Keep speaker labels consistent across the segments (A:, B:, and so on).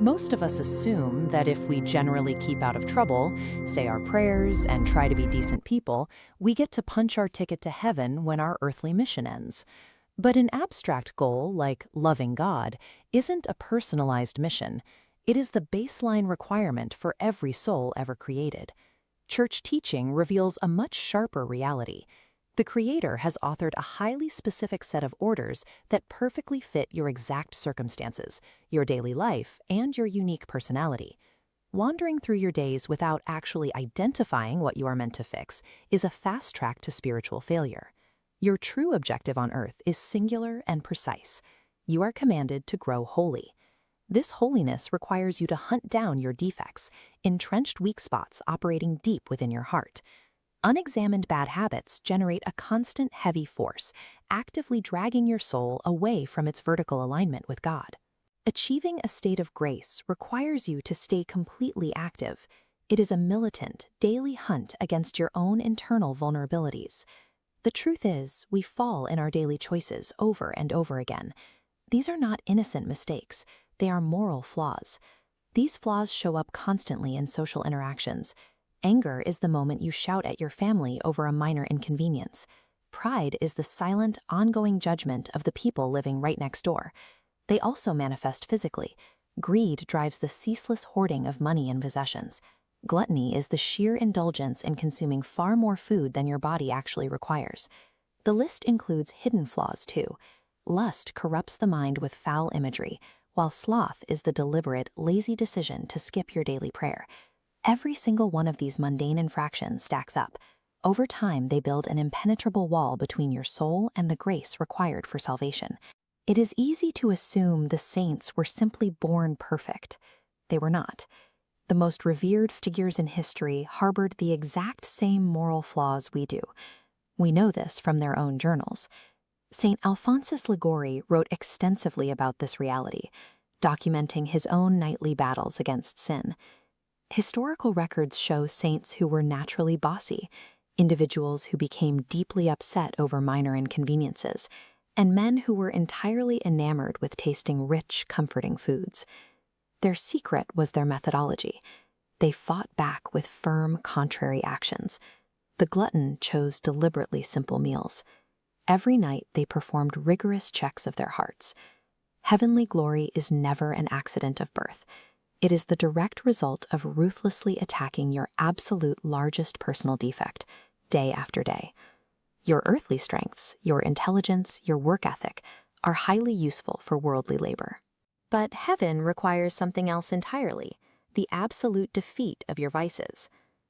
A: Most of us assume that if we generally keep out of trouble, say our prayers, and try to be decent people, we get to punch our ticket to heaven when our earthly mission ends. But an abstract goal, like loving God, isn't a personalized mission. It is the baseline requirement for every soul ever created. Church teaching reveals a much sharper reality. The Creator has authored a highly specific set of orders that perfectly fit your exact circumstances, your daily life, and your unique personality. Wandering through your days without actually identifying what you are meant to fix is a fast track to spiritual failure. Your true objective on earth is singular and precise. You are commanded to grow holy. This holiness requires you to hunt down your defects, entrenched weak spots operating deep within your heart. Unexamined bad habits generate a constant heavy force, actively dragging your soul away from its vertical alignment with God. Achieving a state of grace requires you to stay completely active. It is a militant, daily hunt against your own internal vulnerabilities. The truth is, we fall in our daily choices over and over again. These are not innocent mistakes. They are moral flaws. These flaws show up constantly in social interactions. Anger is the moment you shout at your family over a minor inconvenience. Pride is the silent, ongoing judgment of the people living right next door. They also manifest physically. Greed drives the ceaseless hoarding of money and possessions. Gluttony is the sheer indulgence in consuming far more food than your body actually requires. The list includes hidden flaws, too. Lust corrupts the mind with foul imagery, while sloth is the deliberate, lazy decision to skip your daily prayer. Every single one of these mundane infractions stacks up. Over time, they build an impenetrable wall between your soul and the grace required for salvation. It is easy to assume the saints were simply born perfect. They were not. The most revered figures in history harbored the exact same moral flaws we do. We know this from their own journals. St. Alphonsus Liguori wrote extensively about this reality, documenting his own nightly battles against sin. Historical records show saints who were naturally bossy, individuals who became deeply upset over minor inconveniences, and men who were entirely enamored with tasting rich, comforting foods. Their secret was their methodology. They fought back with firm, contrary actions. The glutton chose deliberately simple meals. Every night they performed rigorous checks of their hearts. Heavenly glory is never an accident of birth. It is the direct result of ruthlessly attacking your absolute largest personal defect, day after day. Your earthly strengths, your intelligence, your work ethic, are highly useful for worldly labor. But heaven requires something else entirely, the absolute defeat of your vices.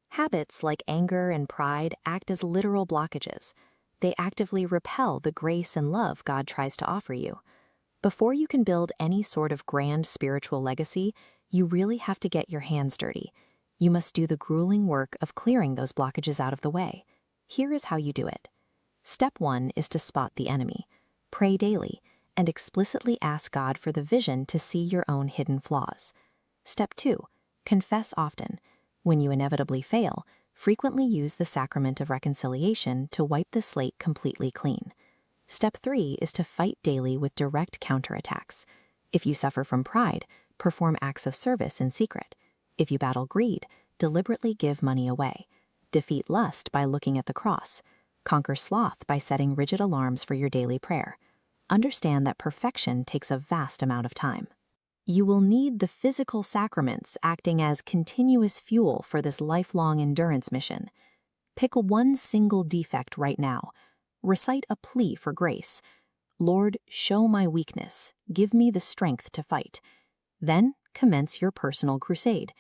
A: Habits like anger and pride act as literal blockages. They actively repel the grace and love God tries to offer you. Before you can build any sort of grand spiritual legacy, you really have to get your hands dirty. You must do the grueling work of clearing those blockages out of the way. Here is how you do it. Step 1 is to spot the enemy. Pray daily, and explicitly ask God for the vision to see your own hidden flaws. Step 2, confess often. When you inevitably fail, frequently use the sacrament of reconciliation to wipe the slate completely clean. Step 3 is to fight daily with direct counterattacks. If you suffer from pride, perform acts of service in secret. If you battle greed, deliberately give money away. Defeat lust by looking at the cross. Conquer sloth by setting rigid alarms for your daily prayer. Understand that perfection takes a vast amount of time. You will need the physical sacraments acting as continuous fuel for this lifelong endurance mission. Pick one single defect right now. Recite a plea for grace. Lord, show my weakness. Give me the strength to fight. Then commence your personal crusade.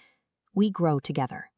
A: We grow together.